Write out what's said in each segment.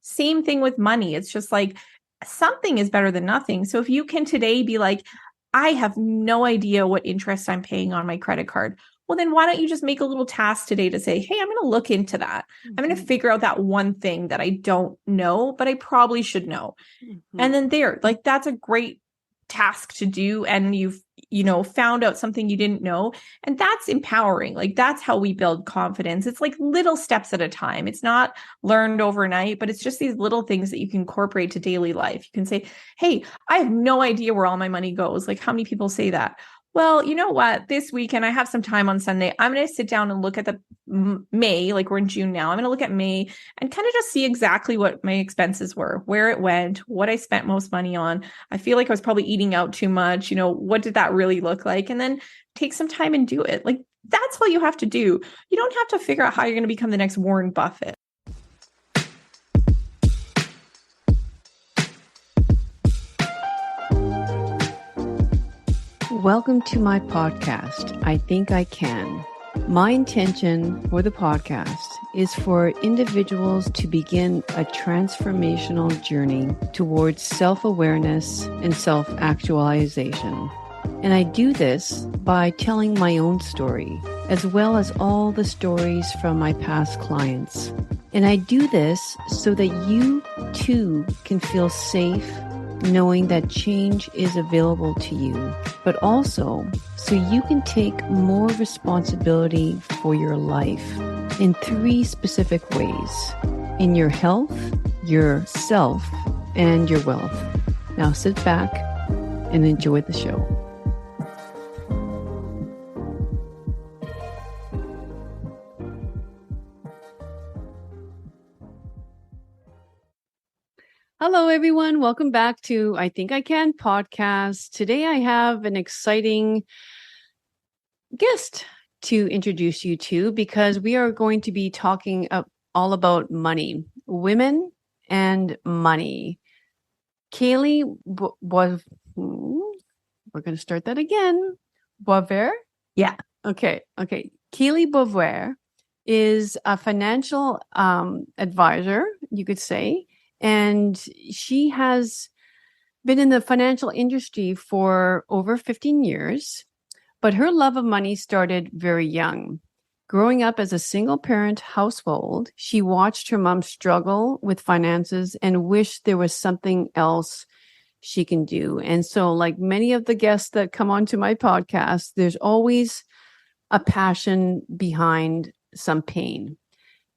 Same thing with money. It's just like something is better than nothing. So if you can today be like, I have no idea what interest I'm paying on my credit card. Well, then why don't you just make a little task today to say, hey, I'm going to look into that. I'm going to figure out that one thing that I don't know, but I probably should know. And then that's a great task to do. And you've, found out something you didn't know. And that's empowering. Like that's how we build confidence. It's like little steps at a time. It's not learned overnight, but it's just these little things that you can incorporate to daily life. You can say, hey, I have no idea where all my money goes. Like how many people say that? Well, you know what? This weekend, I have some time on Sunday. I'm going to sit down and look at the May, like we're in June now. I'm going to look at May and kind of just see exactly what my expenses were, where it went, what I spent most money on. I feel like I was probably eating out too much. What did that really look like? And then take some time and do it. Like that's all you have to do. You don't have to figure out how you're going to become the next Warren Buffett. Welcome to my podcast, I Think I Can. My intention for the podcast is for individuals to begin a transformational journey towards self-awareness and self-actualization. And I do this by telling my own story, as well as all the stories from my past clients. And I do this so that you too can feel safe knowing that change is available to you, but also so you can take more responsibility for your life in 3 specific ways: in your health, your self, and your wealth. Now sit back and enjoy the show. Hello, everyone. Welcome back to I Think I Can podcast. Today, I have an exciting guest to introduce you to because we are going to be talking all about money, women and money. Kalee Boisvert. We're going to start that again. Boisvert? Yeah. Okay. Kalee Boisvert is a financial advisor, you could say. And she has been in the financial industry for over 15 years, but her love of money started very young. Growing up as a single-parent household, she watched her mom struggle with finances and wished there was something else she can do. And so, like many of the guests that come onto my podcast, there's always a passion behind some pain.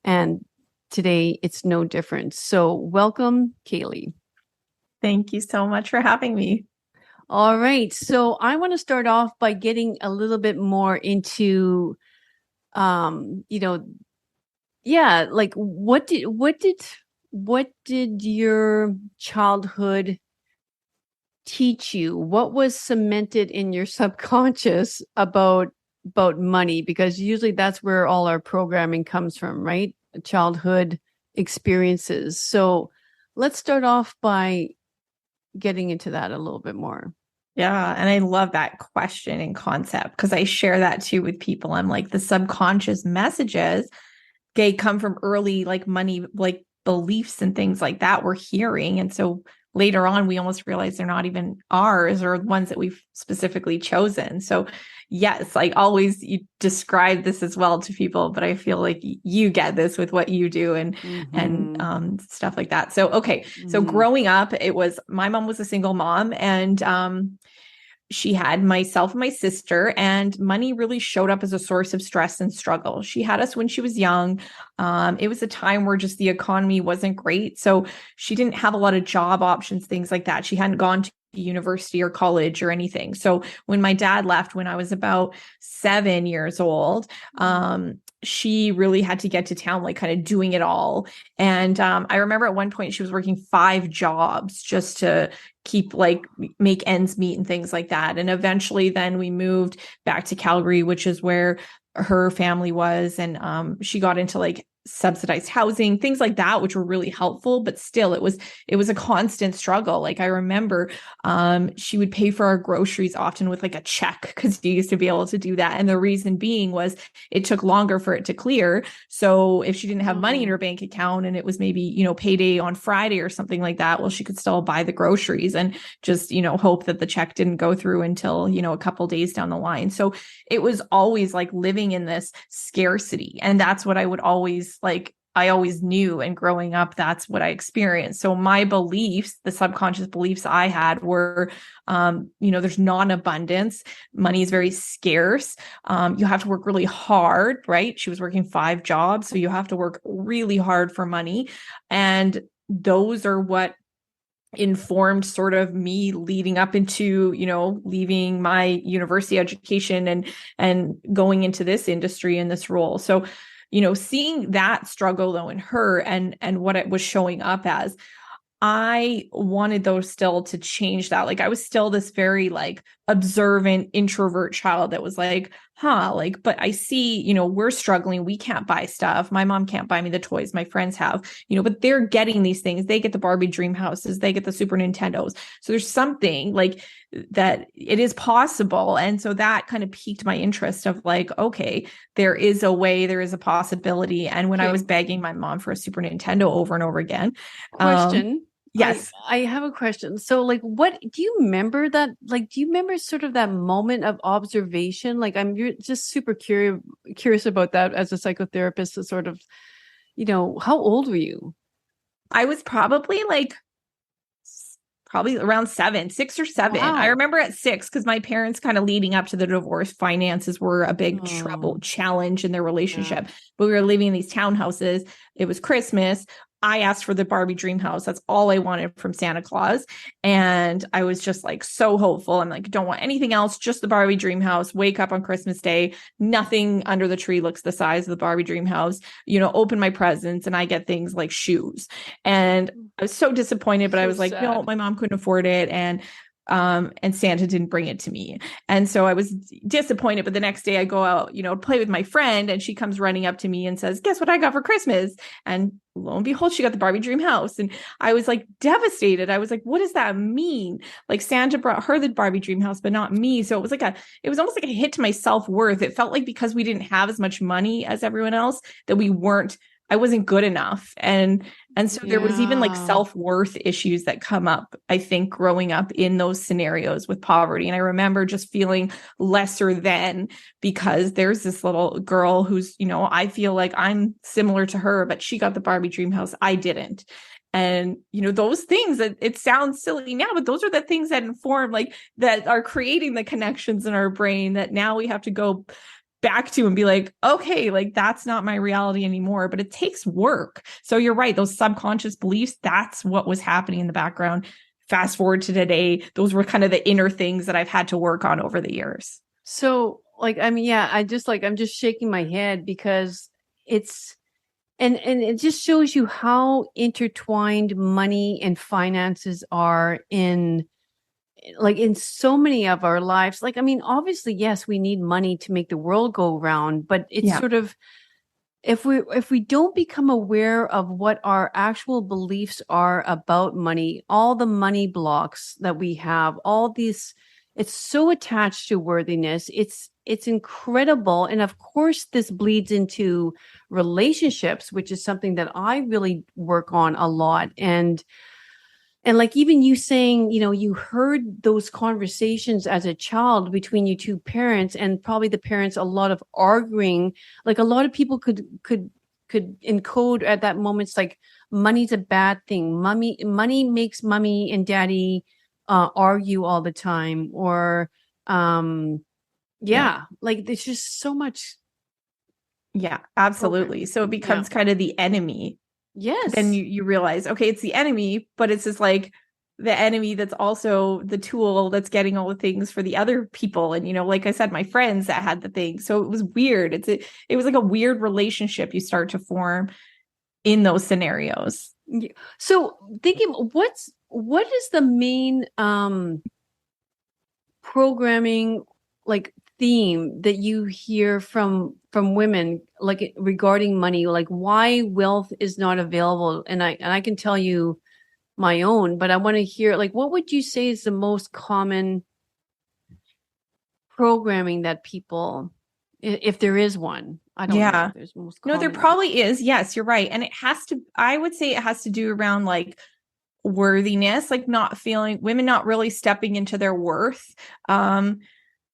And today, it's no different. So welcome, Kalee. Thank you so much for having me. All right. So I want to start off by getting a little bit more into, like what did your childhood teach you? What was cemented in your subconscious about money? Because usually that's where all our programming comes from, right? Childhood experiences. So let's start off by getting into that a little bit more. Yeah. And I love that question and concept because I share that too with people. I'm like, the subconscious messages, they come from early like money, like beliefs and things like that we're hearing. And so later on, we almost realize they're not even ours or ones that we've specifically chosen. So yes, like always you describe this as well to people, but I feel like you get this with what you do and stuff like that. So, okay. So growing up, my mom was a single mom and she had myself and my sister, and money really showed up as a source of stress and struggle. She had us when she was young. It was a time where just the economy wasn't great. So she didn't have a lot of job options, things like that. She hadn't gone to university or college or anything. So when my dad left, when I was about 7 years old, she really had to get to town, like kind of doing it all. And I remember at one point she was working 5 jobs just to keep make ends meet and things like that. And eventually then we moved back to Calgary, which is where her family was. And she got into subsidized housing, things like that, which were really helpful, but still it was a constant struggle. Like I remember she would pay for our groceries often with like a check, because you used to be able to do that. And the reason being was it took longer for it to clear. So if she didn't have money in her bank account and it was maybe, payday on Friday or something like that, well, she could still buy the groceries and just, hope that the check didn't go through until, a couple days down the line. So it was always like living in this scarcity. And that's what I would always I always knew, and growing up, that's what I experienced. So my beliefs, the subconscious beliefs I had were, there's non-abundance. Money is very scarce. You have to work really hard, right? She was working 5 jobs. So you have to work really hard for money. And those are what informed sort of me leading up into, leaving my university education and going into this industry and this role. So, seeing that struggle though in her and what it was showing up as, I wanted those still to change that. Like I was still this very observant introvert child that was but I see, we're struggling. We can't buy stuff. My mom can't buy me the toys my friends have, but they're getting these things. They get the Barbie dream houses, they get the Super Nintendos. So there's something that it is possible. And so that kind of piqued my interest of okay, there is a way, there is a possibility. And when I was begging my mom for a Super Nintendo over and over again. Question. Yes. I have a question. So what do you remember do you remember sort of that moment of observation? You're just super curious about that as a psychotherapist to sort of, how old were you? I was probably around 6 or 7. Wow. I remember at 6, because my parents kind of leading up to the divorce, finances were a big challenge in their relationship. Yeah. But we were living in these townhouses. It was Christmas. I asked for the Barbie dream house. That's all I wanted from Santa Claus. And I was just so hopeful. I'm don't want anything else, just the Barbie dream house. Wake up on Christmas Day. Nothing under the tree looks the size of the Barbie dream house. Open my presents and I get things like shoes. And I was so disappointed, but I was sad. No, my mom couldn't afford it. And Santa didn't bring it to me. And so I was disappointed. But the next day I go out, play with my friend, and she comes running up to me and says, guess what I got for Christmas? And lo and behold, she got the Barbie dream house. And I was devastated. I was what does that mean? Santa brought her the Barbie dream house, but not me. So it was it was almost like a hit to my self-worth. It felt like because we didn't have as much money as everyone else, that I wasn't good enough. And so there was even self-worth issues that come up, I think, growing up in those scenarios with poverty. And I remember just feeling lesser than, because there's this little girl who's, I feel like I'm similar to her, but she got the Barbie dream house. I didn't. And, those things, that it sounds silly now, but those are the things that inform, that are creating the connections in our brain that now we have to go back to and be okay, that's not my reality anymore. But it takes work. So you're right. Those subconscious beliefs, that's what was happening in the background. Fast forward to today, those were kind of the inner things that I've had to work on over the years. So I'm just shaking my head, because it's, and it just shows you how intertwined money and finances are in so many of our lives. Obviously, yes, we need money to make the world go round, but it's sort of, if we don't become aware of what our actual beliefs are about money, all the money blocks that we have, all these, it's so attached to worthiness. It's incredible. And of course, this bleeds into relationships, which is something that I really work on a lot. And even you saying, you heard those conversations as a child between you two parents, and probably the parents, a lot of arguing, a lot of people could encode at that moment. It's money's a bad thing. Money makes mommy and daddy argue all the time, or there's just so much. Yeah, absolutely. So it becomes kind of the enemy. Yes. Then you realize, okay, it's the enemy, but it's just the enemy that's also the tool that's getting all the things for the other people. And, like I said, my friends that had the thing. So it was weird. It was a weird relationship you start to form in those scenarios. So thinking, what is the main programming theme that you hear from women, like regarding money, like why wealth is not available? And I can tell you my own, but I want to hear, like, what would you say is the most common programming that people, if there is one? I don't know Yeah. if there's most No, there common one. probably is. Yes, you're right. And I would say it has to do around like worthiness, like not feeling women not really stepping into their worth.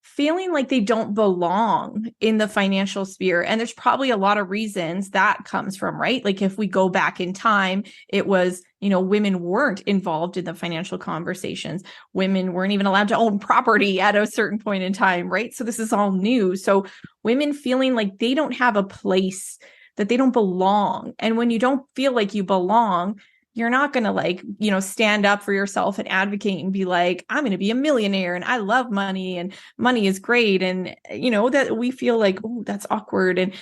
Feeling like they don't belong in the financial sphere. And there's probably a lot of reasons that comes from, right? Like if we go back in time, it was, women weren't involved in the financial conversations. Women weren't even allowed to own property at a certain point in time, right? So this is all new. So women feeling like they don't have a place, that they don't belong. And when you don't feel like you belong, you're not going to stand up for yourself and advocate and be like, I'm going to be a millionaire and I love money and money is great. And, that we feel like, oh, that's awkward. And,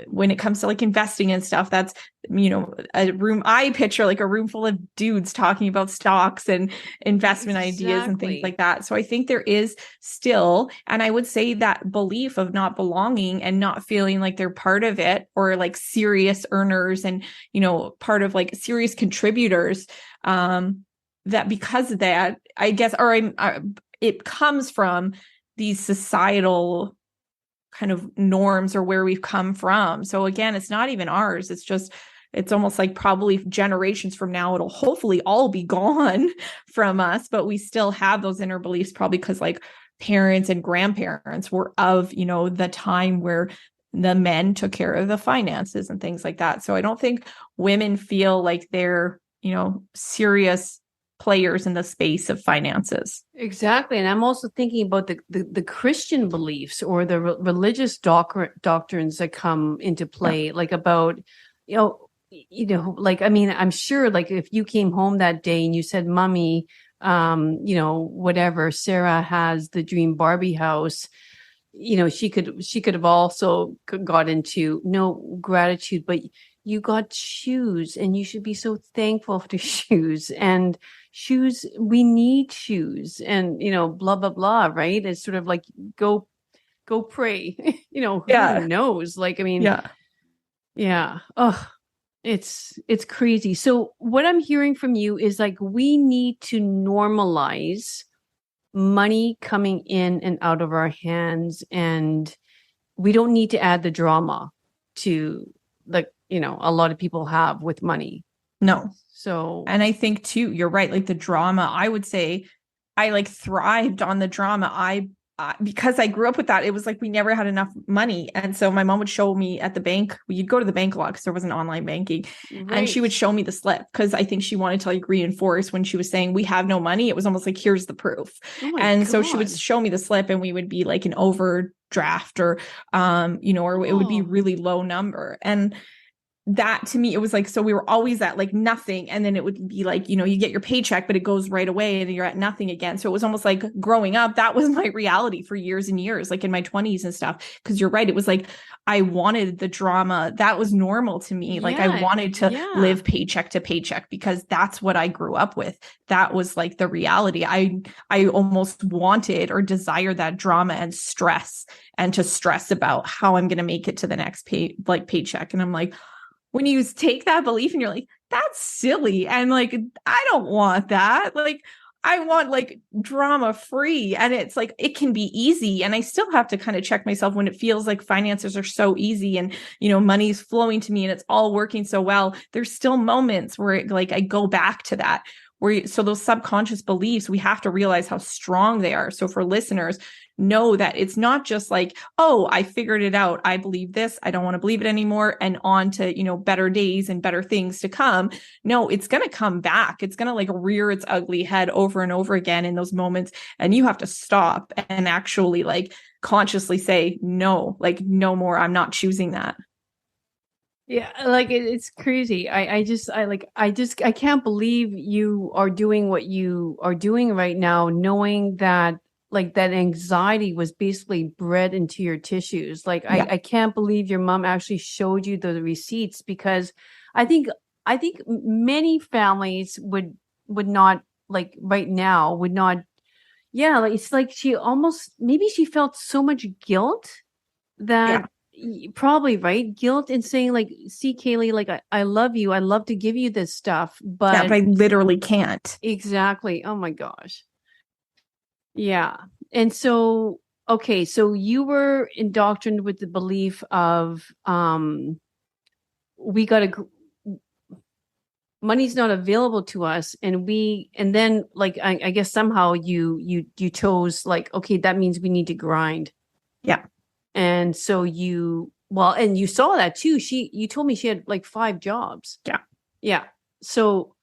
when it comes to like investing and stuff, that's, I picture like a room full of dudes talking about stocks and investment ideas and things like that. So I think there is still, and I would say that belief of not belonging and not feeling like they're part of it, or like serious earners and, part of like serious contributors, that because of that, I guess, it comes from these societal kind of norms or where we've come from. So again, it's not even ours. It's almost like probably generations from now, it'll hopefully all be gone from us, but we still have those inner beliefs, probably because like parents and grandparents were of, the time where the men took care of the finances and things like that. So I don't think women feel like they're, serious players in the space of finances. Exactly. And I'm also thinking about the Christian beliefs or the religious doctrines that come into play, like about, like, I mean, I'm sure like if you came home that day and you said, Mommy, whatever, Sarah has the dream Barbie house, she could have also got into no gratitude, but you got shoes and you should be so thankful for shoes, and shoes, we need shoes, and blah blah blah, right? It's sort of like go pray. Yeah. Who knows? Like, I mean, yeah. Oh, it's crazy. So what I'm hearing from you is like we need to normalize money coming in and out of our hands, and we don't need to add the drama to like a lot of people have with money. No. So, and I think too, you're right. Like the drama, I would say I like thrived on the drama. Because I grew up with that, it was like we never had enough money. And so my mom would show me at the bank, you'd go to the bank a lot because there wasn't online banking. Right. And she would show me the slip because I think she wanted to like reinforce when she was saying we have no money. It was almost like, here's the proof. And God. So she would show me the slip and we would be like an overdraft or, or it would be really low number. And that to me, it was like, so we were always at like nothing. And then it would be like, you get your paycheck, but it goes right away and you're at nothing again. So it was almost like growing up, that was my reality for years and years, like in my 20s and stuff. Cause you're right. It was like, I wanted the drama. That was normal to me. Like I wanted to live paycheck to paycheck because that's what I grew up with. That was like the reality. I almost wanted or desired that drama and stress, and to stress about how I'm going to make it to the next paycheck. And I'm like, when you take that belief and you're like, that's silly. And like, I don't want that. Like, I want like drama free. And it's like, it can be easy. And I still have to kind of check myself when it feels like finances are so easy and, money's flowing to me and it's all working so well. There's still moments where like I go back to that. So those subconscious beliefs, we have to realize how strong they are. So for listeners, know that it's not just like, oh, I figured it out. I believe this. I don't want to believe it anymore. And on to, better days and better things to come. No, it's going to come back. It's going to like rear its ugly head over and over again in those moments. And you have to stop and actually like consciously say, no, like no more. I'm not choosing that. Yeah, like it's crazy. I can't believe you are doing what you are doing right now, knowing that like that anxiety was basically bred into your tissues. Like I can't believe your mom actually showed you the receipts, because I think many families would not, like right now, would not Yeah, like it's like she almost, maybe she felt so much guilt that Yeah. probably, right? Guilt in saying like, see, Kalee, like I love you. I love to give you this stuff, Yeah, but but I literally can't. exactly. Oh my gosh. Yeah. And so, okay, so you were indoctrinated with the belief of we got to money's not available to us, and then like I guess somehow you chose like, okay, that means we need to grind. Yeah. And so well, and you saw that too. You told me she had like 5 jobs. Yeah. Yeah. So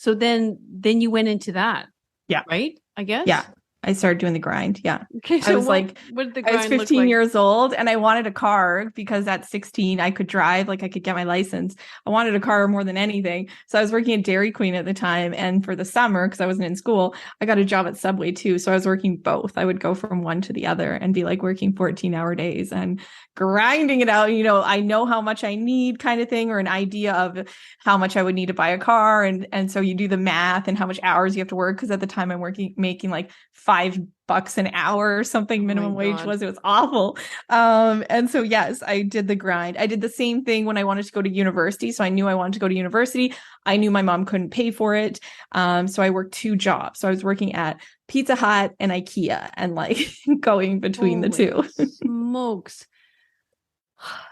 then you went into that, Yeah. right? I Yeah. guess. I started doing the grind. Yeah. Okay. I So was like, what did the I was grind look 15 like? years old and I wanted a car because at 16 I could drive, like I could get my license. I wanted a car more than anything. So I was working at Dairy Queen at the time. And for the summer, because I wasn't in school, I got a job at Subway too. So I was working both. I would go from one to the other and be like working 14-hour days and grinding it out. I know how much I need kind of thing, or an idea of how much I would need to buy a car. And so you do the math and how much hours you have to work. Cause at the time I'm making like $5 an hour or something, minimum wage was. It was awful. And so yes, I did the grind. I did the same thing when I wanted to go to university. So I knew I wanted to go to university. I knew my mom couldn't pay for it. So I worked 2 jobs. So I was working at Pizza Hut and IKEA and like going between the two. Smokes.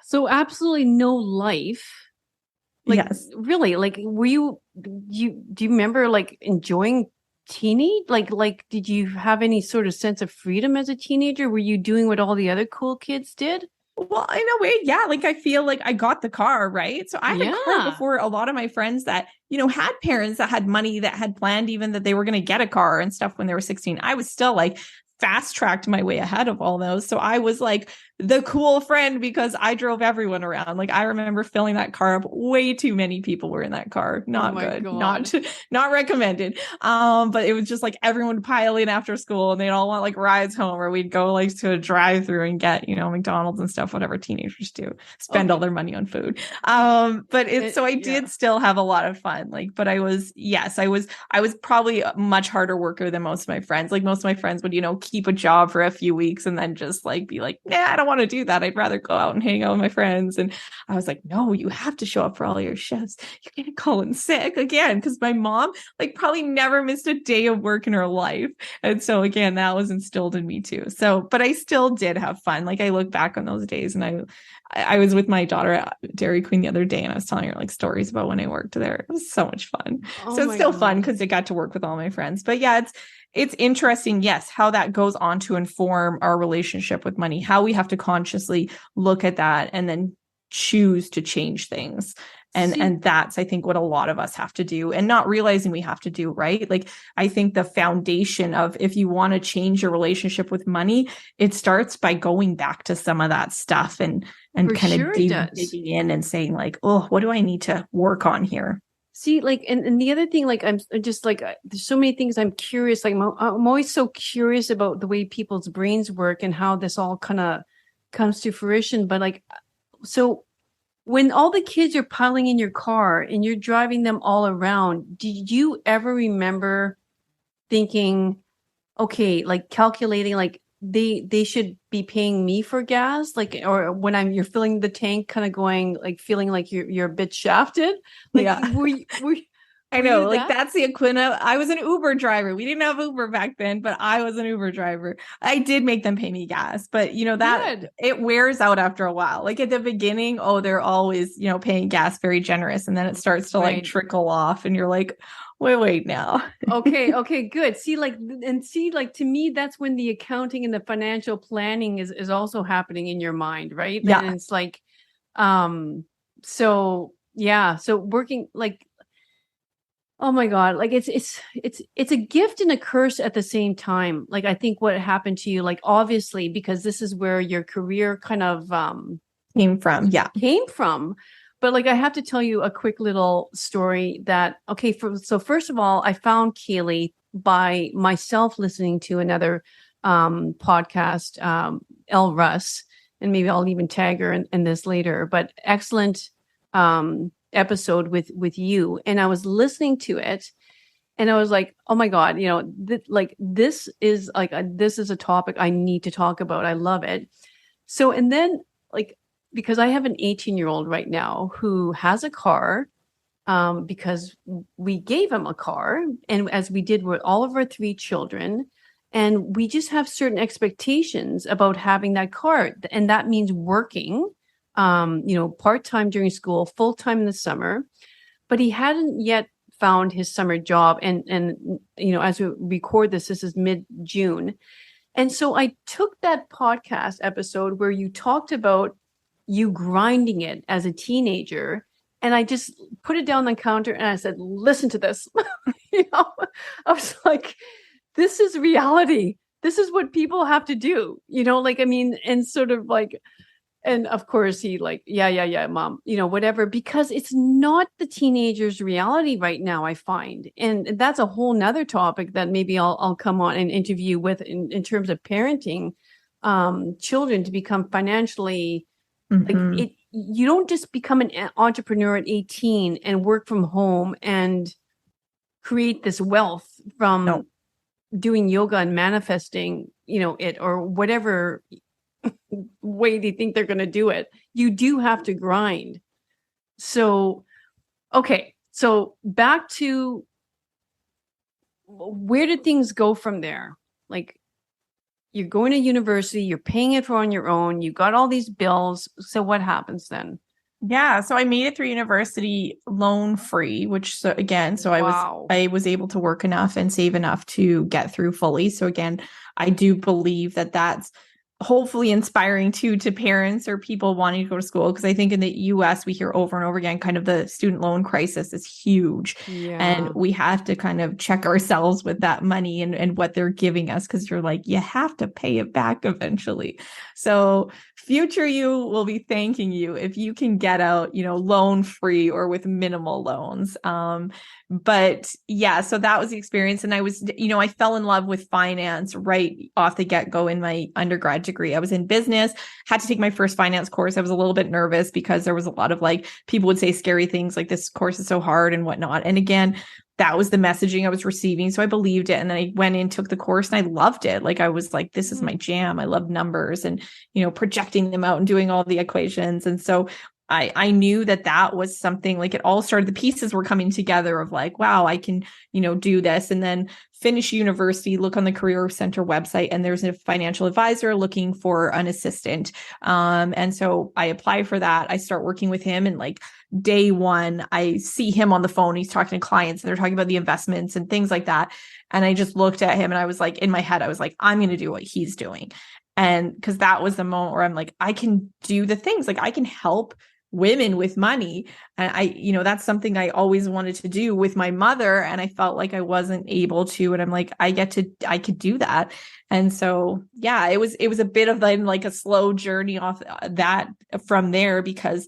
So absolutely no life. Like, yes. really, like, do you remember like enjoying teenage? Like, did you have any sort of sense of freedom as a teenager? Were you doing what all the other cool kids did? Well, in a way, yeah. Like I feel like I got the car, right? So I had a car before a lot of my friends that, had parents that had money, that had planned even that they were going to get a car and stuff when they were 16. I was still like fast tracked my way ahead of all those. So I was like the cool friend because I drove everyone around. Like I remember filling that car up. Way too many people were in that car. Not good. God. Not recommended. But it was just like everyone would pile in after school and they'd all want like rides home, or we'd go like to a drive-through and get, McDonald's and stuff, whatever teenagers do, spend all their money on food. So I did still have a lot of fun. Like, but I was probably a much harder worker than most of my friends. Like most of my friends would, keep a job for a few weeks and then just like be like, nah, I don't want to do that. I'd rather go out and hang out with my friends. And I was like, no, you have to show up for all your shifts. You can't call in sick again, because my mom like probably never missed a day of work in her life. And so again, that was instilled in me too. So, but I still did have fun. Like I look back on those days, and I was with my daughter at Dairy Queen the other day, and I was telling her like stories about when I worked there. It was so much fun. So it's still fun because I got to work with all my friends. But yeah, it's interesting, yes, how that goes on to inform our relationship with money, how we have to consciously look at that and then choose to change things. And that's, I think, what a lot of us have to do, and not realizing we have to do, right? Like, I think the foundation of, if you want to change your relationship with money, it starts by going back to some of that stuff and kind of digging in and saying like, oh, what do I need to work on here? See, like, and the other thing, like, I'm just like, there's so many things I'm curious. Like, I'm always so curious about the way people's brains work and how this all kind of comes to fruition. But like, so when all the kids are piling in your car and you're driving them all around, did you ever remember thinking, okay, like calculating, like they should be paying me for gas, like, or when you're filling the tank, kind of going like feeling like you're a bit shafted, like I know, like that's the equivalent. I was an Uber driver. We didn't have Uber back then, but I was an Uber driver. I did make them pay me gas, but that it wears out after a while. Like at the beginning, they're always, paying gas very generous. And then it starts to like trickle off and you're like, wait now. Okay, good. See, like to me, that's when the accounting and the financial planning is also happening in your mind, right? Yeah. And it's like, so working like, oh my God, like it's a gift and a curse at the same time. Like, I think what happened to you, like, obviously, because this is where your career kind of came from. But like, I have to tell you a quick little story that, so first of all, I found Kalee by myself listening to another podcast, Elle Russ, and maybe I'll even tag her in this later, but excellent episode with you. And I was listening to it, And I was like, oh my God, this is a topic I need to talk about. I love it. So, and then like, because I have an 18-year-old right now who has a car, because we gave him a car, and as we did with all of our 3 children, and we just have certain expectations about having that car. And that means working, part-time during school, full-time in the summer. But he hadn't yet found his summer job. And as we record this is mid-June. And so I took that podcast episode where you talked about you grinding it as a teenager, and I just put it down on the counter and I said, listen to this. I was like, this is reality. This is what people have to do, and sort of like, and of course he like, yeah, mom, whatever, because it's not the teenager's reality right now, I find. And that's a whole nother topic that maybe I'll come on and interview with in terms of parenting children to become financially like you don't just become an entrepreneur at 18 and work from home and create this wealth from doing yoga and manifesting, it or whatever way they think they're going to do it. You do have to grind. So, okay. So back to where did things go from there? Like, you're going to university, you're paying it for on your own, you got all these bills. So what happens then? Yeah. So I made it through university loan free, which I was able to work enough and save enough to get through fully. So again, I do believe that that's hopefully inspiring to parents or people wanting to go to school. Because I think in the US, we hear over and over again, kind of the student loan crisis is huge. Yeah. And we have to kind of check ourselves with that money and what they're giving us. Because you're like, you have to pay it back eventually. So future you will be thanking you if you can get out, loan free or with minimal loans. But yeah, so that was the experience. And I was, I fell in love with finance right off the get-go in my undergrad degree. I was in business, had to take my first finance course. I was a little bit nervous because there was a lot of people would say scary things like this course is so hard and whatnot. And again, that was the messaging I was receiving. So I believed it. And then I went in, took the course, and I loved it. Like, I was like, this is my jam. I love numbers and, projecting them out and doing all the equations. And so I knew that was something, like, it all started, the pieces were coming together of like, wow, I can, do this. And then finish university, look on the Career Center website, and there's a financial advisor looking for an assistant. And so I apply for that. I start working with him, and like day one, I see him on the phone. He's talking to clients and they're talking about the investments and things like that. And I just looked at him and I was like, in my head, I was like, I'm going to do what he's doing. And because that was the moment where I'm like, I can do the things, like I can help women with money. And that's something I always wanted to do with my mother. And I felt like I wasn't able to. And I'm like, I could do that. And so, yeah, it was a bit of like a slow journey off that from there, because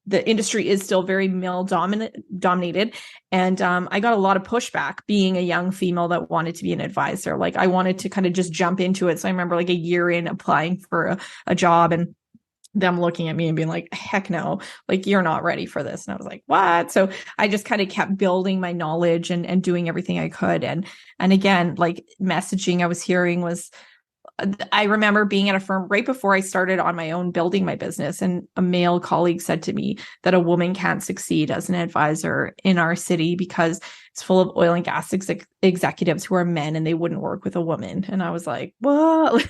the industry is still very male dominated. And I got a lot of pushback being a young female that wanted to be an advisor. Like, I wanted to kind of just jump into it. So I remember like a year in applying for a job and them looking at me and being like, heck no, like, you're not ready for this. And I was like, what? So I just kind of kept building my knowledge and doing everything I could. And again, like, messaging I was hearing was, I remember being at a firm right before I started on my own, building my business. And a male colleague said to me that a woman can't succeed as an advisor in our city because it's full of oil and gas executives who are men and they wouldn't work with a woman. And I was like, what?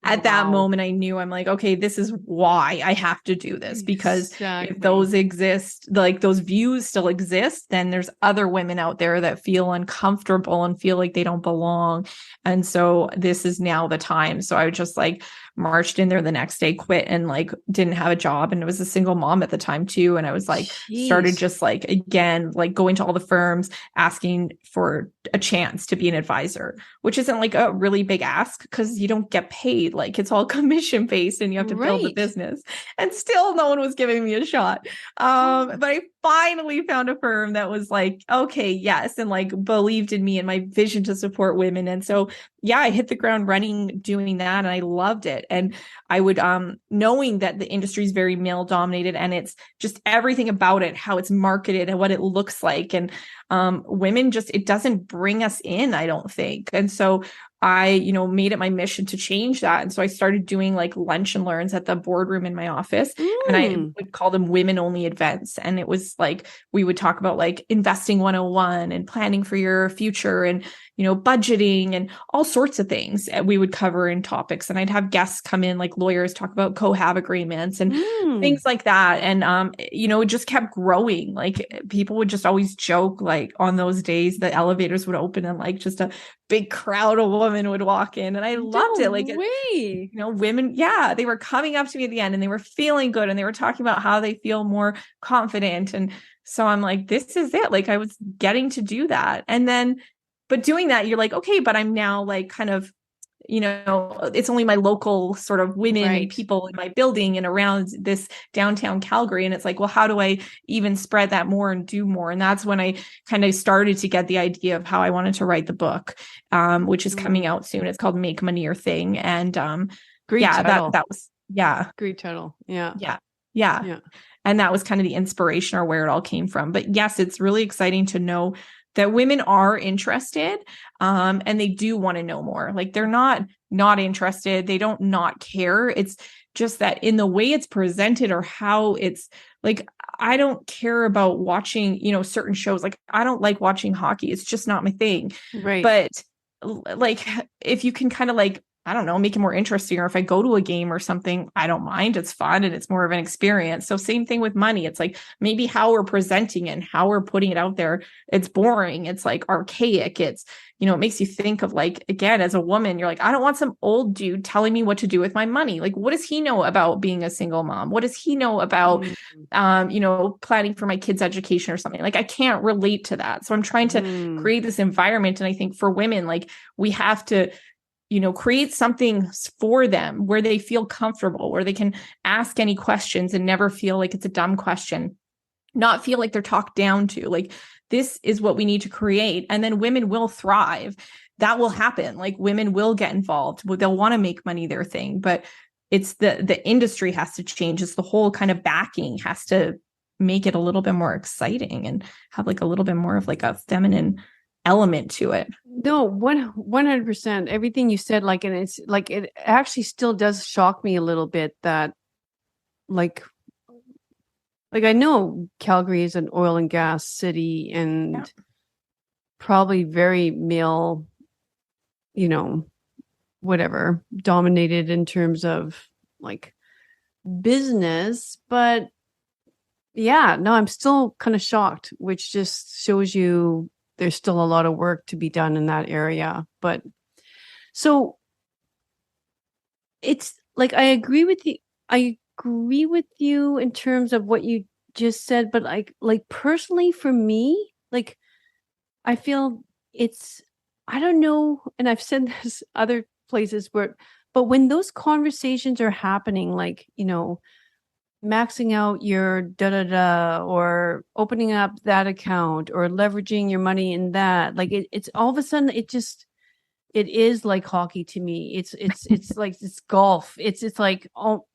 At that moment, I knew, I'm like, okay, this is why I have to do this, because if those exist, like those views still exist, then there's other women out there that feel uncomfortable and feel like they don't belong. And so this is now the time. So I just like marched in there the next day, quit, and like didn't have a job. And it was a single mom at the time too. And I was like, started just like, again, like going to all the firms, asking for a chance to be an advisor, which isn't like a really big ask because you don't get paid. Like, it's all commission based and you have to build the business. And still no one was giving me a shot. But I finally found a firm that was like, okay, yes, and like believed in me and my vision to support women. And so, yeah, I hit the ground running doing that, and I loved it. And I would, knowing that the industry is very male dominated, and it's just everything about it, how it's marketed and what it looks like, and women just, it doesn't bring us in, I don't think. And so I, made it my mission to change that. And so I started doing like lunch and learns at the boardroom in my office, and I would call them women only events. And it was like, we would talk about like investing 101 and planning for your future and, budgeting and all sorts of things we would cover in topics. And I'd have guests come in, like lawyers, talk about co-hab agreements and things like that. And, it just kept growing. Like people would just always joke, like on those days, the elevators would open and like just a big crowd of women would walk in, and I loved it. Like, women, yeah, they were coming up to me at the end and they were feeling good and they were talking about how they feel more confident. And so I'm like, this is it. Like I was getting to do that. And then, but doing that, you're like, okay, but I'm now like kind of, it's only my local sort of women and people in my building and around this downtown Calgary. And it's like, well, how do I even spread that more and do more? And that's when I kind of started to get the idea of how I wanted to write the book, which is coming out soon. It's called Make Money Your Thing. And great title. that was, great title. Yeah. And that was kind of the inspiration or where it all came from. But yes, it's really exciting to know that women are interested, and they do want to know more. Like they're not interested. They don't not care. It's just that in the way it's presented or how it's like, I don't care about watching, certain shows. Like I don't like watching hockey. It's just not my thing. Right. But like, if you can kind of like, I don't know, make it more interesting. Or if I go to a game or something, I don't mind. It's fun and it's more of an experience. So same thing with money. It's like maybe how we're presenting it and how we're putting it out there. It's boring. It's like archaic. It's, it makes you think of like, again, as a woman, you're like, I don't want some old dude telling me what to do with my money. Like, what does he know about being a single mom? What does he know about, planning for my kids' education or something? Like, I can't relate to that. So I'm trying to create this environment. And I think for women, like we have to, create something for them where they feel comfortable, where they can ask any questions and never feel like it's a dumb question, not feel like they're talked down to. Like, this is what we need to create. And then women will thrive. That will happen. Like women will get involved. They'll want to make money their thing, but it's the industry has to change. It's the whole kind of backing has to make it a little bit more exciting and have like a little bit more of like a feminine element to it. No, 100%. Everything you said, like, and it's like, it actually still does shock me a little bit that like I know Calgary is an oil and gas city and probably very male, whatever, dominated in terms of like business. But yeah, no, I'm still kind of shocked, which just shows you there's still a lot of work to be done in that area. But so it's like, I agree with you in terms of what you just said, but like personally for me, like I feel I don't know. And I've said this other places but when those conversations are happening, like, maxing out your or opening up that account or leveraging your money in that, like it's all of a sudden it is like hockey to me. It's like it's golf. It's like oh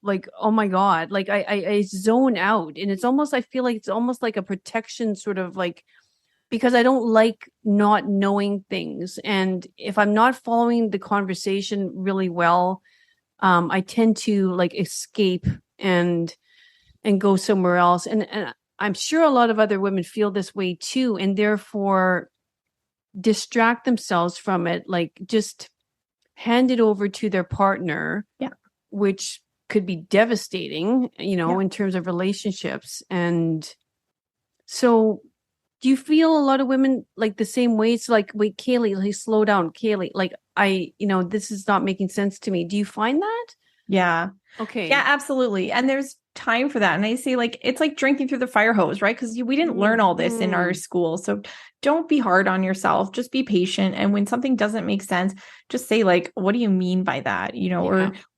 my God, like I zone out, and it's almost, I feel like it's almost like a protection sort of, like, because I don't like not knowing things, and if I'm not following the conversation really well, I tend to like escape and go somewhere else. And I'm sure a lot of other women feel this way too, and therefore distract themselves from it, like just hand it over to their partner, which could be devastating, in terms of relationships. And so do you feel a lot of women like the same way? It's like, wait, Kalee, like, slow down, Kalee, like this is not making sense to me. Do you find that? Yeah. Okay. Yeah, absolutely. And there's time for that. And I say, like, it's like drinking through the fire hose, right? Because we didn't learn all this in our school. So don't be hard on yourself. Just be patient. And when something doesn't make sense, just say like, what do you mean by that?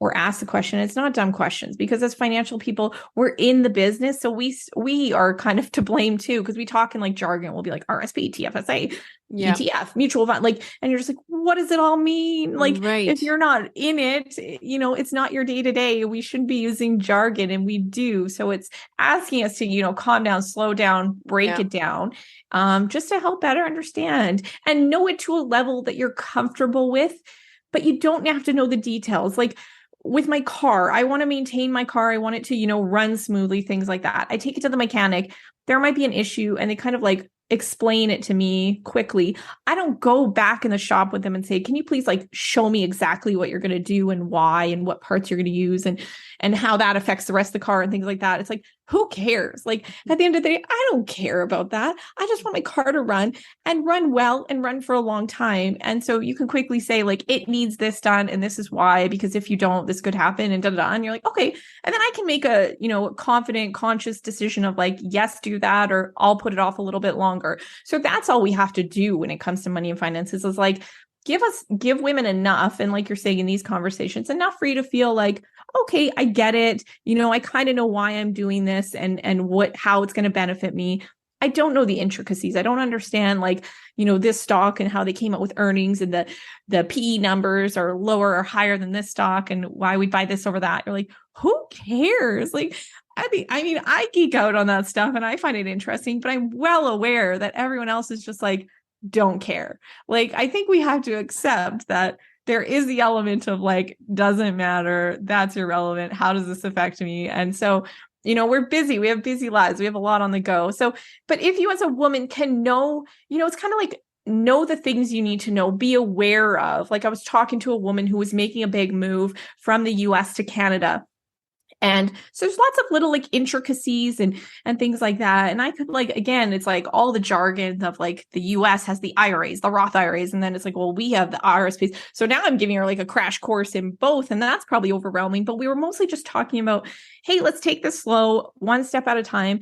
Or ask the question. It's not dumb questions, because as financial people, we're in the business. So we are kind of to blame too, because we talk in like jargon. We'll be like RSP, TFSA, ETF, mutual fund, like, and you're just like, what does it all mean? Like, if you're not in it, it's not your day to day. We shouldn't be using jargon, and we do. So it's asking us to, calm down, slow down, break it down, just to help better understand and know it to a level that you're comfortable with, but you don't have to know the details. Like with my car, I want to maintain my car. I want it to, run smoothly, things like that. I take it to the mechanic. There might be an issue, and they kind of like explain it to me quickly. I don't go back in the shop with them and say, can you please like show me exactly what you're going to do and why and what parts you're going to use and how that affects the rest of the car and things like that. It's like, who cares? Like at the end of the day, I don't care about that. I just want my car to run and run well and run for a long time. And so you can quickly say like, it needs this done. And this is why, because if you don't, this could happen and da-da-da. And you're like, okay. And then I can make a, confident, conscious decision of like, yes, do that, or I'll put it off a little bit longer. So that's all we have to do when it comes to money and finances, is like, give women enough. And like you're saying in these conversations, enough for you to feel like, okay, I get it. I kind of know why I'm doing this and how it's going to benefit me. I don't know the intricacies. I don't understand like, this stock and how they came up with earnings, and the PE numbers are lower or higher than this stock, and why we buy this over that. You're like, who cares? Like, I geek out on that stuff and I find it interesting, but I'm well aware that everyone else is just like, don't care. Like, I think we have to accept that there is the element of like, doesn't matter. That's irrelevant. How does this affect me? And so, we're busy. We have busy lives. We have a lot on the go. So, but if you as a woman can know, it's kind of like, know the things you need to know, be aware of. Like I was talking to a woman who was making a big move from the US to Canada. And so there's lots of little like intricacies and things like that. And I could like, again, it's like all the jargon of like the US has the IRAs, the Roth IRAs. And then it's like, well, we have the RSPs. So now I'm giving her like a crash course in both. And that's probably overwhelming. But we were mostly just talking about, hey, let's take this slow, one step at a time.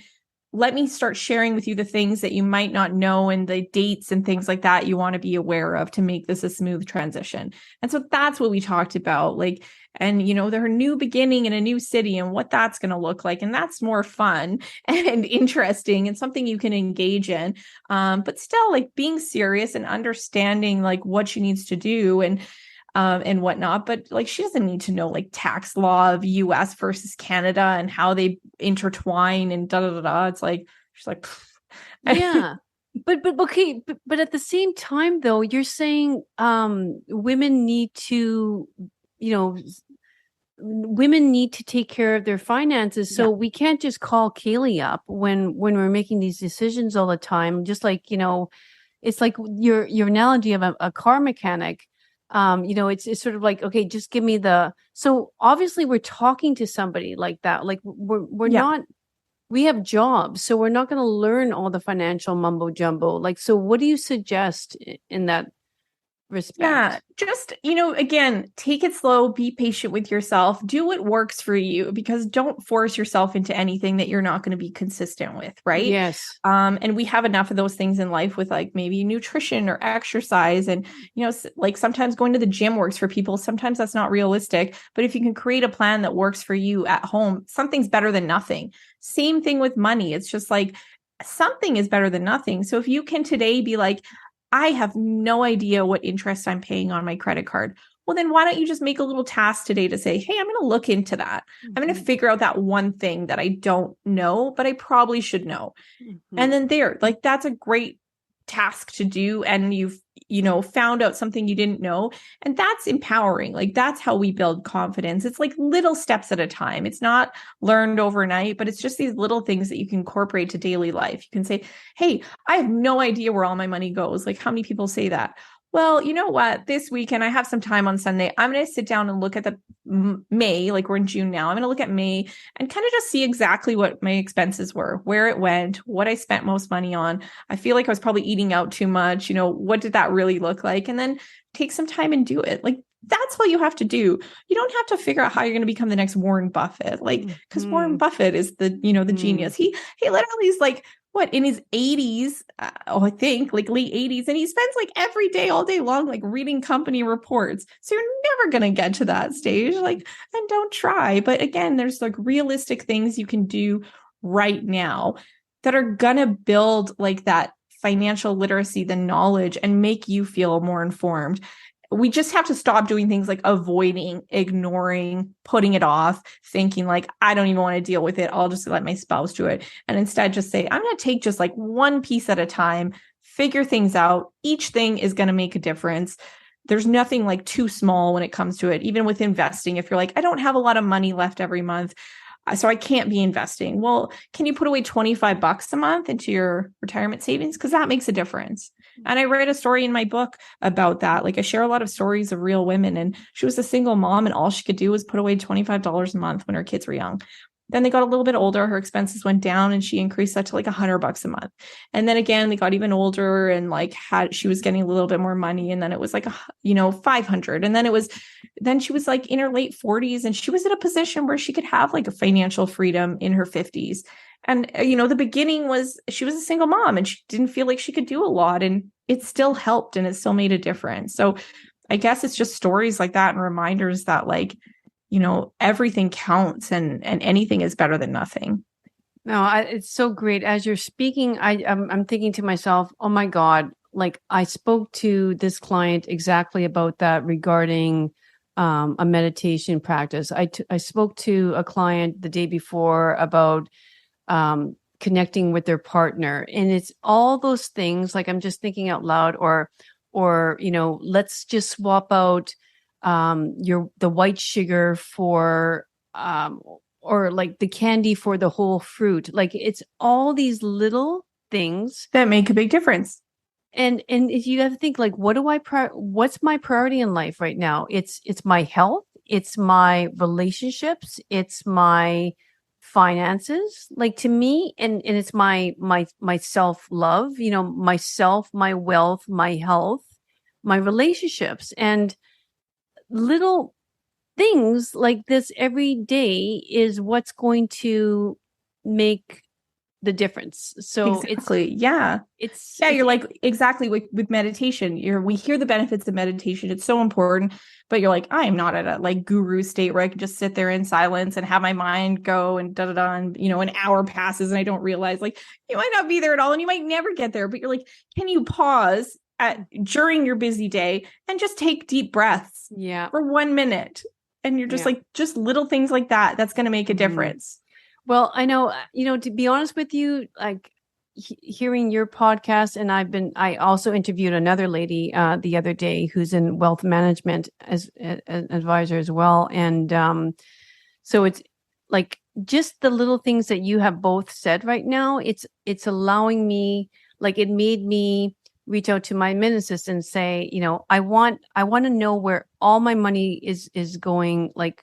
Let me start sharing with you the things that you might not know and the dates and things like that you want to be aware of to make this a smooth transition. And so that's what we talked about. Like, and, their new beginning in a new city and what that's going to look like. And that's more fun and interesting and something you can engage in. But still like being serious and understanding like what she needs to do and whatnot. But like, she doesn't need to know like tax law of US versus Canada and how they intertwine and da da da da. It's like, she's like, yeah. But okay. But at the same time though, you're saying, women need to, women need to take care of their finances. So we can't just call Kalee up when we're making these decisions all the time. Just like, it's like your analogy of a car mechanic. It's sort of like, okay, just give me so obviously we're talking to somebody like that. Like we're not, we have jobs, so we're not going to learn all the financial mumbo jumbo. Like, so what do you suggest in that respect? Yeah, just, again, take it slow, be patient with yourself, do what works for you, because don't force yourself into anything that you're not going to be consistent with. Right. Yes. And we have enough of those things in life with like maybe nutrition or exercise. And, like sometimes going to the gym works for people. Sometimes that's not realistic, but if you can create a plan that works for you at home, something's better than nothing. Same thing with money. It's just like something is better than nothing. So if you can today be like, I have no idea what interest I'm paying on my credit card. Well, then why don't you just make a little task today to say, hey, I'm going to look into that. Mm-hmm. I'm going to figure out that one thing that I don't know, but I probably should know. Mm-hmm. And then that's a great task to do. And you've, found out something you didn't know. And that's empowering. Like that's how we build confidence. It's like little steps at a time. It's not learned overnight, but it's just these little things that you can incorporate to daily life. You can say, hey, I have no idea where all my money goes. Like how many people say that? Well, you know what? This weekend, I have some time on Sunday. I'm going to sit down and look at the May, like we're in June now. I'm going to look at May and kind of just see exactly what my expenses were, where it went, what I spent most money on. I feel like I was probably eating out too much. What did that really look like? And then take some time and do it. Like that's all you have to do. You don't have to figure out how you're going to become the next Warren Buffett, like, because Warren Buffett is the genius. He literally is like, what, in his 80s, I think like late 80s. And he spends like every day, all day long, like reading company reports. So you're never going to get to that stage. Like, and don't try. But again, there's like realistic things you can do right now that are going to build like that financial literacy, the knowledge, and make you feel more informed. We just have to stop doing things like avoiding, ignoring, putting it off, thinking like, I don't even want to deal with it. I'll just let my spouse do it. And instead just say, I'm going to take just like one piece at a time, figure things out. Each thing is going to make a difference. There's nothing like too small when it comes to it. Even with investing, if you're like, I don't have a lot of money left every month, so I can't be investing. Well, can you put away $25 a month into your retirement savings? Because that makes a difference. And I read a story in my book about that. Like I share a lot of stories of real women, and she was a single mom and all she could do was put away $25 a month when her kids were young. Then they got a little bit older, her expenses went down and she increased that to like $100 a month. And then again, they got even older and like she was getting a little bit more money. And then it was like, 500. And then she was like in her late 40s and she was in a position where she could have like a financial freedom in her 50s. And, the beginning was she was a single mom and she didn't feel like she could do a lot, and it still helped and it still made a difference. So I guess it's just stories like that and reminders that like, everything counts and anything is better than nothing. No, it's so great. As you're speaking, I'm thinking to myself, oh my God, like I spoke to this client exactly about that regarding a meditation practice. I spoke to a client the day before about connecting with their partner, and it's all those things. Like I'm just thinking out loud, or let's just swap out the white sugar for or like the candy for the whole fruit. Like it's all these little things that make a big difference. And if you have to think like, what's my priority in life right now? It's my health, it's my relationships, it's my finances, like to me, and it's my self-love, myself, my wealth, my health, my relationships, and little things like this every day is what's going to make the difference. So exactly. You're like exactly with meditation. We hear the benefits of meditation. It's so important, but you're like, I'm not at a like guru state where I can just sit there in silence and have my mind go and and an hour passes and I don't realize, like, you might not be there at all and you might never get there, but you're like, can you pause during your busy day and just take deep breaths for 1 minute? And you're just like, just little things like that, that's going to make a difference. Well, I know, to be honest with you, like hearing your podcast, and I also interviewed another lady the other day who's in wealth management as an advisor as well. And so it's like just the little things that you have both said right now, it's allowing me, like it made me reach out to my admin assistant and say, I want to know where all my money is going, like,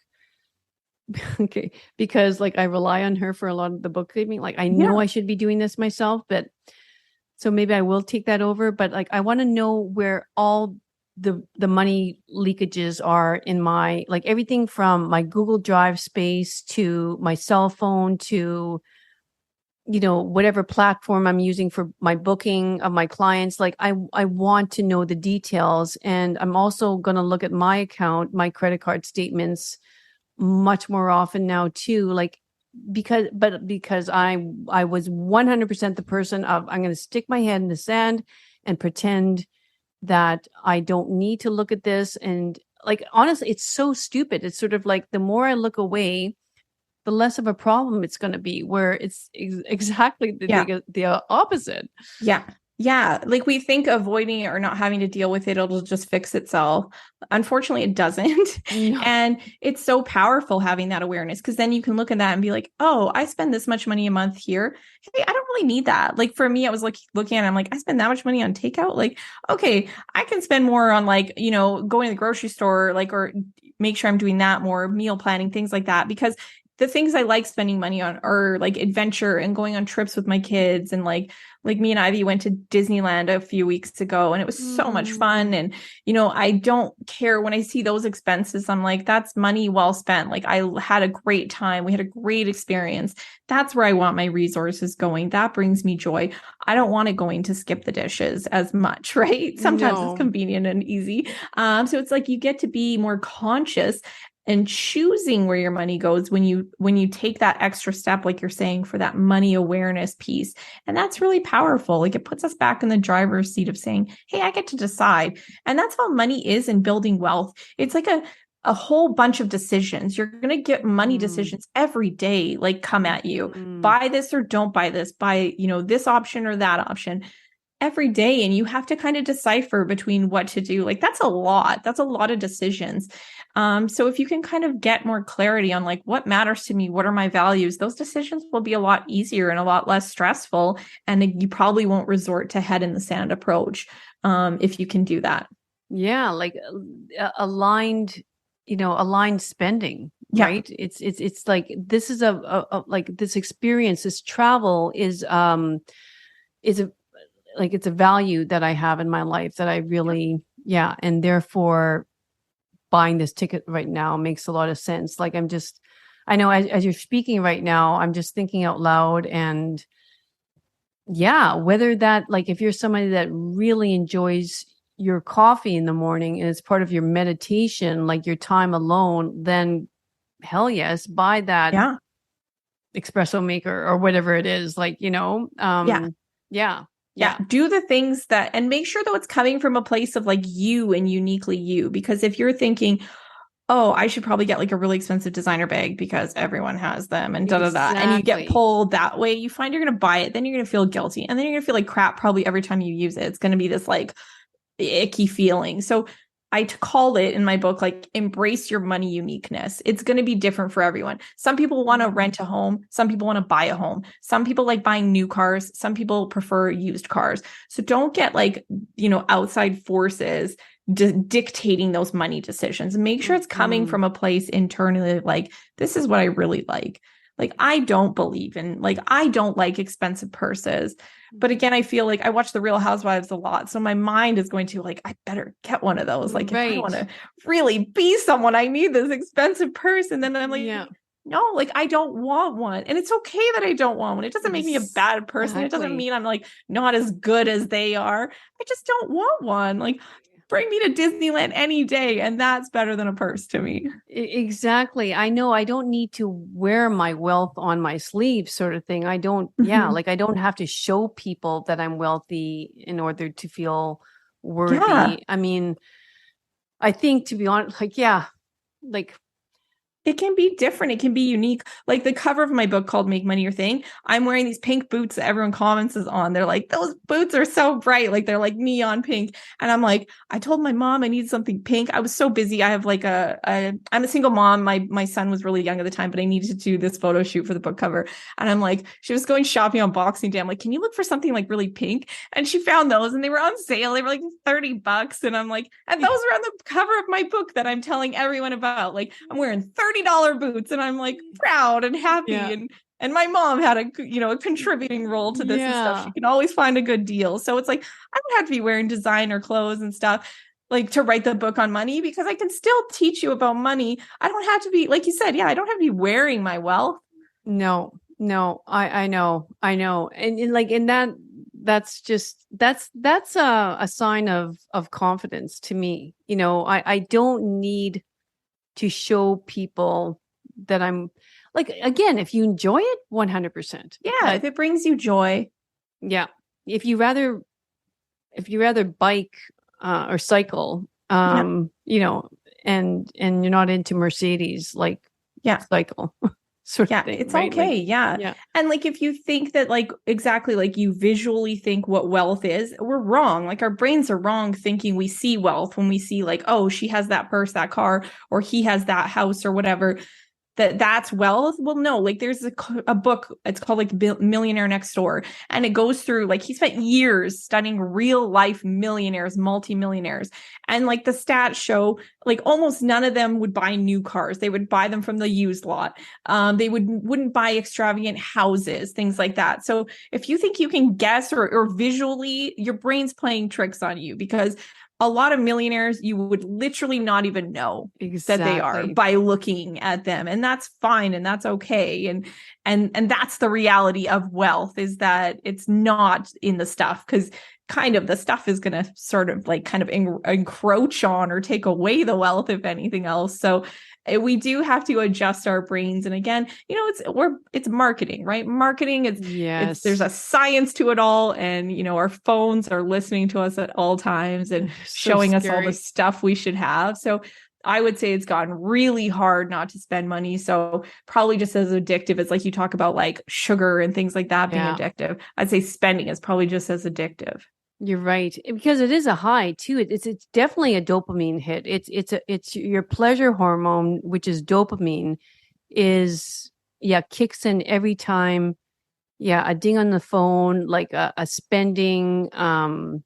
okay, because like I rely on her for a lot of the bookkeeping. Like I know I should be doing this myself, but so maybe I will take that over. But like I want to know where all the money leakages are in my, like everything from my Google Drive space to my cell phone to whatever platform I'm using for my booking of my clients. Like I want to know the details, and I'm also going to look at my account, my credit card statements much more often now too, like because I was 100% the person of I'm going to stick my head in the sand and pretend that I don't need to look at this. And like honestly, it's so stupid. It's sort of like the more I look away, the less of a problem it's going to be, where it's exactly the opposite. Yeah. Like we think avoiding it or not having to deal with it, it'll just fix itself. Unfortunately, it doesn't. No. And it's so powerful having that awareness, because then you can look at that and be like, oh, I spend this much money a month here. Hey, I don't really need that. Like for me, I was like looking at it, I'm like, I spend that much money on takeout. Like, okay, I can spend more on like, going to the grocery store, like, or make sure I'm doing that more, meal planning, things like that, because the things I like spending money on are like adventure and going on trips with my kids. And like me and Ivy went to Disneyland a few weeks ago and it was so much fun. And, I don't care when I see those expenses. I'm like, that's money well spent. Like I had a great time. We had a great experience. That's where I want my resources going. That brings me joy. I don't want it going to skip the dishes as much, right? Sometimes it's convenient and easy. So it's like you get to be more conscious and choosing where your money goes when you take that extra step, like you're saying, for that money awareness piece. And that's really powerful. Like it puts us back in the driver's seat of saying, hey, I get to decide. And that's how money is in building wealth. It's like a whole bunch of decisions. You're going to get money decisions every day, like come at you. Buy this or don't buy this, buy, this option or that option every day. And you have to kind of decipher between what to do. Like that's a lot of decisions. So if you can kind of get more clarity on like what matters to me, what are my values, those decisions will be a lot easier and a lot less stressful. And you probably won't resort to head in the sand approach if you can do that. Yeah, like aligned spending, right? It's like this is a like this experience, this travel is it's a value that I have in my life that I really, and therefore buying this ticket right now makes a lot of sense. Like I know as you're speaking right now, I'm just thinking out loud and whether that, like if you're somebody that really enjoys your coffee in the morning and it's part of your meditation, like your time alone, then hell yes, buy that espresso maker or whatever it is, like, Yeah. Do the things and make sure though it's coming from a place of like you and uniquely you. Because if you're thinking, oh, I should probably get like a really expensive designer bag because everyone has them and and you get pulled that way, you find you're going to buy it. Then you're going to feel guilty. And then you're going to feel like crap probably every time you use it. It's going to be this like icky feeling. So I call it in my book, like embrace your money uniqueness. It's going to be different for everyone. Some people want to rent a home. Some people want to buy a home. Some people like buying new cars. Some people prefer used cars. So don't get like, outside forces dictating those money decisions. Make sure it's coming from a place internally, like, this is what I really like. Like, I don't believe in, like, I don't like expensive purses. But again, I feel like I watch The Real Housewives a lot. So my mind is going to like, I better get one of those. Like, if I want to really be someone, I need this expensive purse. And then I'm like, no, like, I don't want one. And it's okay that I don't want one. It doesn't make me a bad person. It doesn't mean I'm like not as good as they are. I just don't want one. Like, bring me to Disneyland any day. And that's better than a purse to me. Exactly. I know I don't need to wear my wealth on my sleeve sort of thing. I don't, like I don't have to show people that I'm wealthy in order to feel worthy. Yeah. I mean, I think to be honest, like it can be different. It can be unique. Like the cover of my book called Make Money Your Thing. I'm wearing these pink boots that everyone comments on. They're like, those boots are so bright. Like they're like neon pink. And I'm like, I told my mom I need something pink. I was so busy. I have like I'm a single mom. My son was really young at the time, but I needed to do this photo shoot for the book cover. And I'm like, she was going shopping on Boxing Day. I'm like, can you look for something like really pink? And she found those and they were on sale. They were like $30. And I'm like, and those are on the cover of my book that I'm telling everyone about. Like I'm wearing $30 boots and I'm like proud and happy. And my mom had a contributing role to this and stuff. She can always find a good deal. So it's like, I don't have to be wearing designer clothes and stuff like to write the book on money because I can still teach you about money. I don't have to be, like you said, I don't have to be wearing my wealth. No, I know. And that's a sign of confidence to me. I don't need to show people that I'm like, again, if you enjoy it 100%. Yeah. If it brings you joy. Yeah. If you rather bike or cycle, and you're not into Mercedes, like cycle. Sort of thing, it's right? okay. Like, yeah. And like, if you think that like, exactly like you visually think what wealth is, we're wrong. Like our brains are wrong thinking we see wealth when we see like, oh, she has that purse, that car, or he has that house or whatever. that's wealth. Well, no, like there's a book, it's called like Millionaire Next Door. And it goes through like he spent years studying real life millionaires, multimillionaires. And like the stats show, like almost none of them would buy new cars. They would buy them from the used lot. They wouldn't buy extravagant houses, things like that. So if you think you can guess or visually, your brain's playing tricks on you, because a lot of millionaires you would literally not even know that they are by looking at them, and that's fine and that's okay. And that's the reality of wealth, is that it's not in the stuff, because kind of the stuff is going to sort of like kind of encroach on or take away the wealth, if anything else. So we do have to adjust our brains. And again, you know, it's marketing, right? Marketing is, there's a science to it all. And, you know, our phones are listening to us at all times and showing us all the stuff we should have. So I would say it's gotten really hard not to spend money. So probably just as addictive as, like you talk about like sugar and things like that being addictive, I'd say spending is probably just as addictive. You're right, because it is a high too. It's definitely a dopamine hit. It's your pleasure hormone, which is dopamine, is kicks in every time. A ding on the phone, like a spending, buying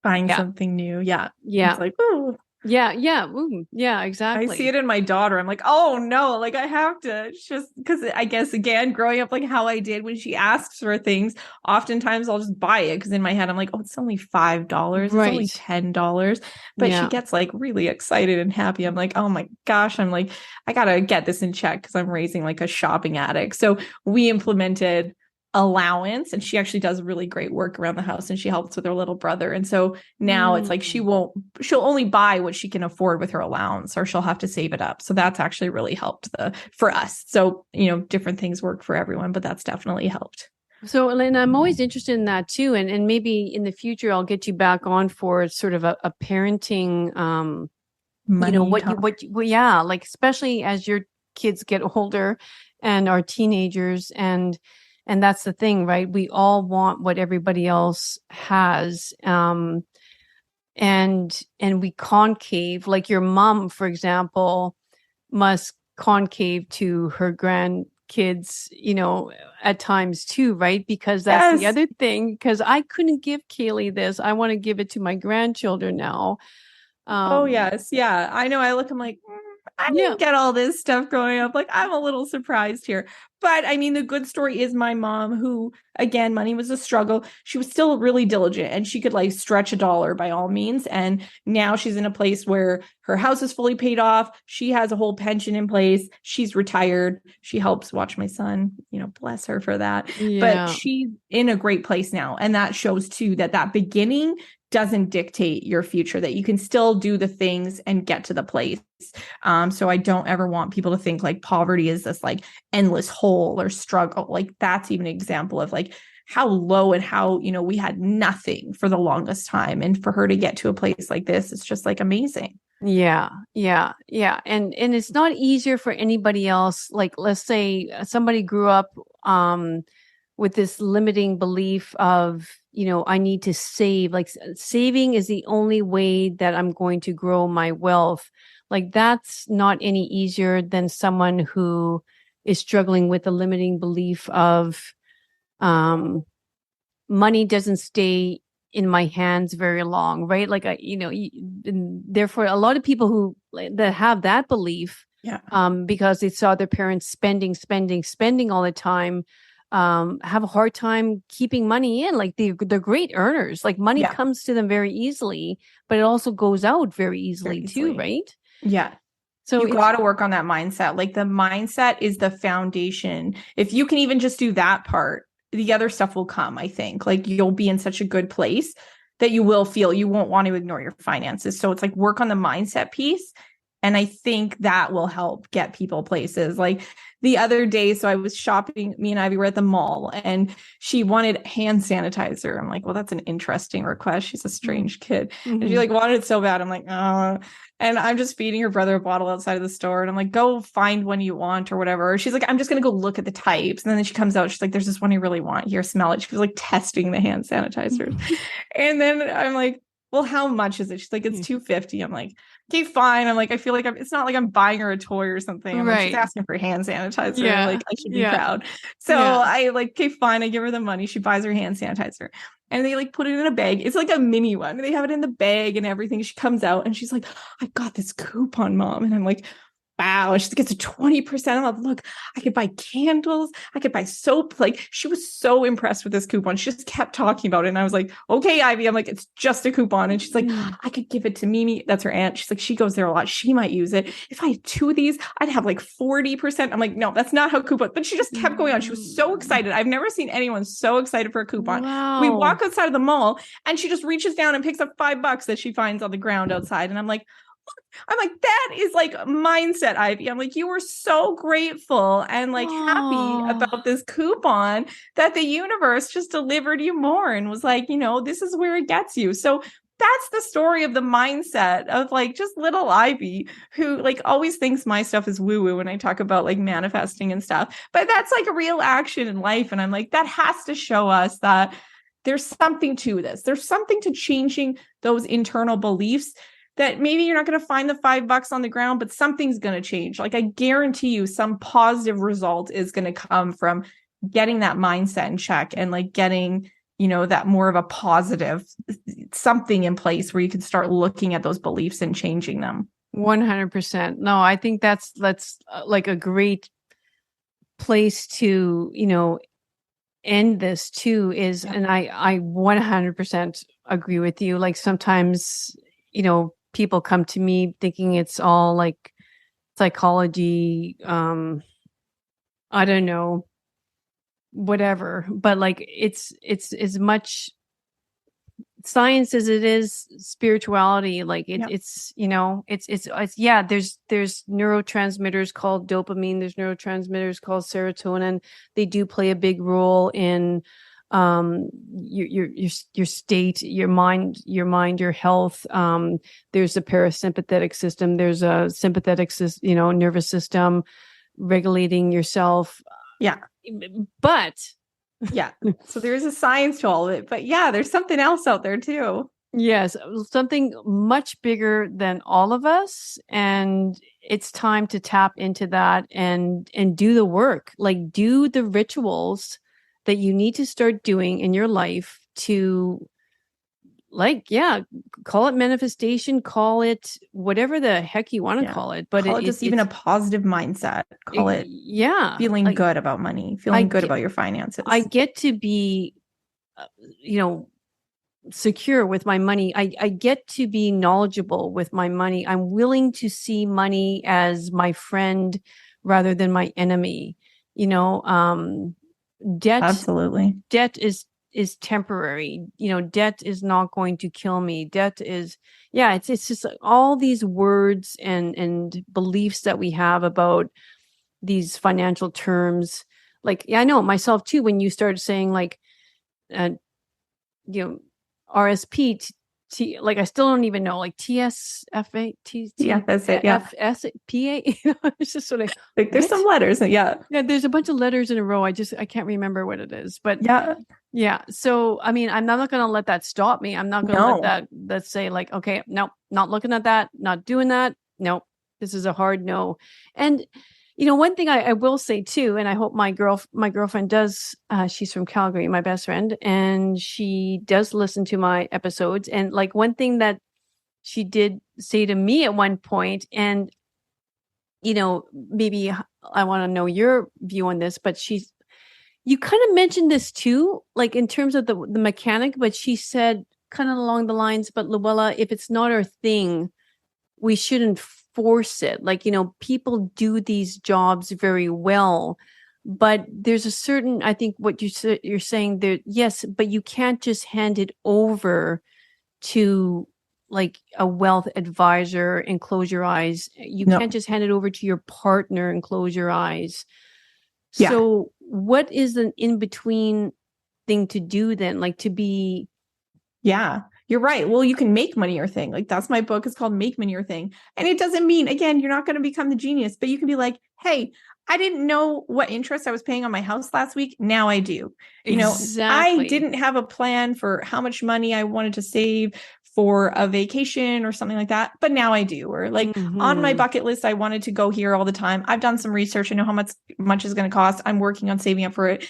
something new. Yeah. It's like, oh. Ooh, yeah, exactly. I see it in my daughter. I'm like, oh no, like I have to, just because I guess, again, growing up like how I did, when she asks for things, oftentimes I'll just buy it, because in my head I'm like, oh, it's only $5, it's only $10, but she gets like really excited and happy. I'm like, oh my gosh, I'm like, I gotta get this in check, because I'm raising like a shopping addict. So we implemented allowance, and she actually does really great work around the house, and she helps with her little brother. And so now it's like she'll only buy what she can afford with her allowance, or she'll have to save it up. So that's actually really helped for us. So, you know, different things work for everyone, but that's definitely helped. So, Lynn, I'm always interested in that too. And maybe in the future, I'll get you back on for sort of a parenting, money, you know, like, especially as your kids get older and are teenagers, and that's the thing, right? We all want what everybody else has. And we concave, like your mom, for example, must concave to her grandkids, you know, at times too, right? Because that's the other thing, because I couldn't give Kalee this. I want to give it to my grandchildren now. Oh, yes. Yeah. I know. I look, I'm like, I didn't get all this stuff growing up. Like, I'm a little surprised here. But I mean, the good story is my mom, who, again, money was a struggle. She was still really diligent, and she could like stretch a dollar by all means. And now she's in a place where her house is fully paid off. She has a whole pension in place. She's retired. She helps watch my son, you know, bless her for that. But she's in a great place now. And that shows too that beginning doesn't dictate your future, that you can still do the things and get to the place. So I don't ever want people to think like poverty is this like endless hole or struggle. Like that's even an example of like how low and how, you know, we had nothing for the longest time. And for her to get to a place like this, it's just like amazing. Yeah. And it's not easier for anybody else. Like, let's say somebody grew up, with this limiting belief of, you know, I need to save, like saving is the only way that I'm going to grow my wealth. Like that's not any easier than someone who is struggling with a limiting belief of, money doesn't stay in my hands very long, right? Like, therefore a lot of people who that have that belief, because they saw their parents spending all the time, have a hard time keeping money in. Like they're great earners, like money comes to them very easily, but it also goes out very easily too, right? Yeah. So you got to work on that mindset. Like the mindset is the foundation. If you can even just do that part, the other stuff will come, I think. Like you'll be in such a good place that you won't want to ignore your finances. So it's like work on the mindset piece. And I think that will help get people places. Like the other day, so I was shopping, me and Ivy were at the mall, and she wanted hand sanitizer. I'm like, well, that's an interesting request. She's a strange kid. And she like wanted it so bad. I'm like, oh. And I'm just feeding her brother a bottle outside of the store. And I'm like, go find one you want or whatever. She's like, I'm just going to go look at the types. And then she comes out. She's like, there's this one you really want. Here, smell it. She was like testing the hand sanitizers. And then I'm like, well, how much is it? She's like, it's $250. I'm like, okay, fine. I'm like, I feel like it's not like I'm buying her a toy or something. I'm like, she's asking for hand sanitizer. Yeah. Like, I should be proud. So I like, okay, fine. I give her the money. She buys her hand sanitizer. And they like put it in a bag. It's like a mini one. They have it in the bag and everything. She comes out and she's like, I got this coupon, Mom. And I'm like, wow. And she gets a 20% off. Look, I could buy candles. I could buy soap. Like, she was so impressed with this coupon. She just kept talking about it. And I was like, okay, Ivy. I'm like, it's just a coupon. And she's like, I could give it to Mimi. That's her aunt. She's like, she goes there a lot. She might use it. If I had 2 of these, I'd have like 40%. I'm like, no, that's not how coupon. But she just kept going on. She was so excited. I've never seen anyone so excited for a coupon. Wow. We walk outside of the mall and she just reaches down and picks up $5 that she finds on the ground outside. And I'm like, that is like mindset, Ivy. I'm like, you were so grateful and like happy about this coupon that the universe just delivered you more and was like, this is where it gets you. So that's the story of the mindset of like just little Ivy, who like always thinks my stuff is woo-woo when I talk about like manifesting and stuff. But that's like a real action in life. And I'm like, that has to show us that there's something to this. There's something to changing those internal beliefs, that maybe you're not going to find the $5 on the ground, but something's going to change. Like, I guarantee you some positive result is going to come from getting that mindset in check and like getting, that more of a positive something in place where you can start looking at those beliefs and changing them. 100%. No, I think that's like a great place to, end this too is, and I 100% agree with you. Like sometimes, people come to me thinking it's all like psychology, I don't know, whatever, but like it's as much science as it is spirituality. Like it's there's neurotransmitters called dopamine, there's neurotransmitters called serotonin. They do play a big role in your state, your mind, your health. There's a parasympathetic system, there's a sympathetic nervous system regulating yourself. But so there is a science to all of it, but there's something else out there too. Yes, something much bigger than all of us, and it's time to tap into that and do the work. Like, do the rituals that you need to start doing in your life to, like, call it manifestation, call it whatever the heck you want to call it, but it's just even a positive mindset. Call it feeling like, good about money, feeling good about your finances. I get to be, secure with my money. I get to be knowledgeable with my money. I'm willing to see money as my friend rather than my enemy. Debt, absolutely. Debt is temporary. Debt is not going to kill me. Debt is, it's just all these words and beliefs that we have about these financial terms. Like, I know myself too, when you started saying like, RSP, like I still don't even know, like TSFA, FSPA. It's just sort of like there's some letters. There's a bunch of letters in a row. I can't remember what it is, but So I mean, I'm not going to let that stop me. I'm not going to let that say like, okay, no, not looking at that, not doing that. No, this is a hard no. And one thing I will say too, and I hope my girlfriend does, she's from Calgary, my best friend, and she does listen to my episodes. And like one thing that she did say to me at one point, and, maybe I want to know your view on this, but you kind of mentioned this too, like in terms of the mechanic, but she said kind of along the lines, but Luella, if it's not our thing, we shouldn't force it. Like, people do these jobs very well, but there's a certain, I think what you're saying there, yes, but you can't just hand it over to like a wealth advisor and close your eyes. You can't just hand it over to your partner and close your eyes. So what is an in-between thing to do then? Like to be... You're right. Well, you can make money your thing. Like that's my book. It's called Make Money Your Thing. And it doesn't mean, again, you're not going to become the genius, but you can be like, hey, I didn't know what interest I was paying on my house last week. Now I do. Exactly. I didn't have a plan for how much money I wanted to save for a vacation or something like that. But now I do. Or like on my bucket list, I wanted to go here all the time. I've done some research. I know how much is going to cost. I'm working on saving up for it.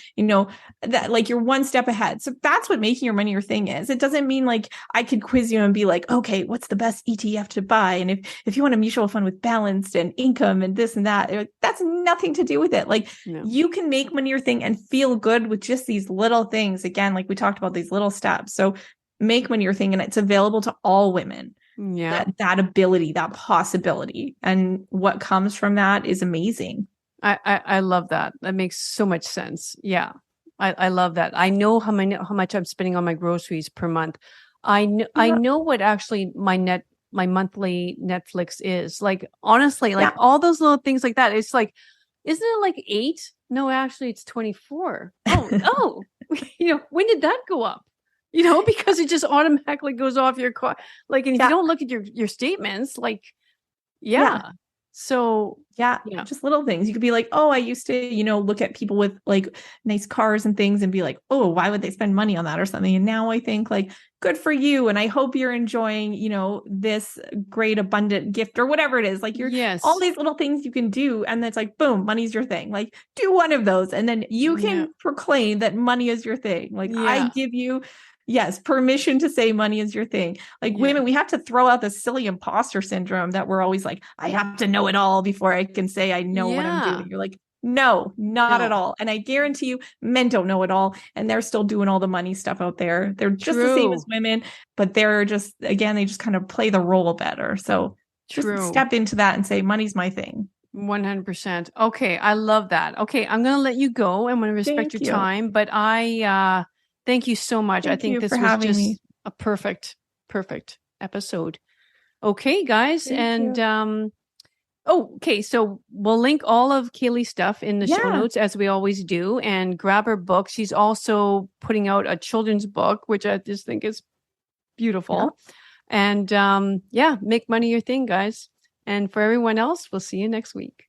That like you're one step ahead. So that's what making your money your thing is. It doesn't mean like I could quiz you and be like, okay, what's the best ETF to buy? And if you want a mutual fund with balanced and income and this and that, that's nothing to do with it. Like you can make money your thing and feel good with just these little things. Again, like we talked about these little steps. So make money your thing, and it's available to all women. Yeah. That ability, that possibility, and what comes from that is amazing. I love that. That makes so much sense. Yeah. I love that. I know how much I'm spending on my groceries per month. I know what actually my monthly Netflix is. Like, honestly, like all those little things like that. It's like, isn't it like 8? No, actually it's 24. Oh, when did that go up? Because it just automatically goes off your car. Like, and if you don't look at your statements, like, So just little things. You could be like, oh, I used to, look at people with like nice cars and things and be like, oh, why would they spend money on that or something? And now I think like, good for you. And I hope you're enjoying, this great abundant gift or whatever it is. Like all these little things you can do. And it's like, boom, money's your thing. Like do one of those. And then you can proclaim that money is your thing. Like I give you permission to say money is your thing. Like women, we have to throw out the silly imposter syndrome that we're always like, I have to know it all before I can say I know what I'm doing. You're like, no, not at all. And I guarantee you men don't know it all. And they're still doing all the money stuff out there. They're just the same as women, but they're just, again, they just kind of play the role better. So just step into that and say, money's my thing. 100%. Okay. I love that. Okay. I'm going to let you go. I'm going to respect your time, but thank you so much. I think this was just a perfect episode. Okay, guys. So we'll link all of Kalee's stuff in the show notes as we always do, and grab her book. She's also putting out a children's book, which I just think is beautiful. Yeah. And make money your thing, guys. And for everyone else, we'll see you next week.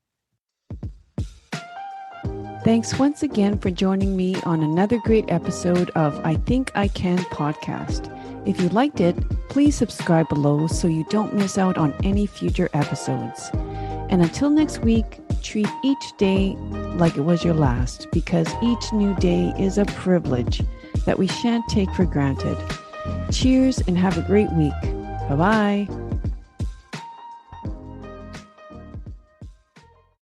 Thanks once again for joining me on another great episode of I Think I Can podcast. If you liked it, please subscribe below so you don't miss out on any future episodes. And until next week, treat each day like it was your last, because each new day is a privilege that we shan't take for granted. Cheers and have a great week. Bye-bye.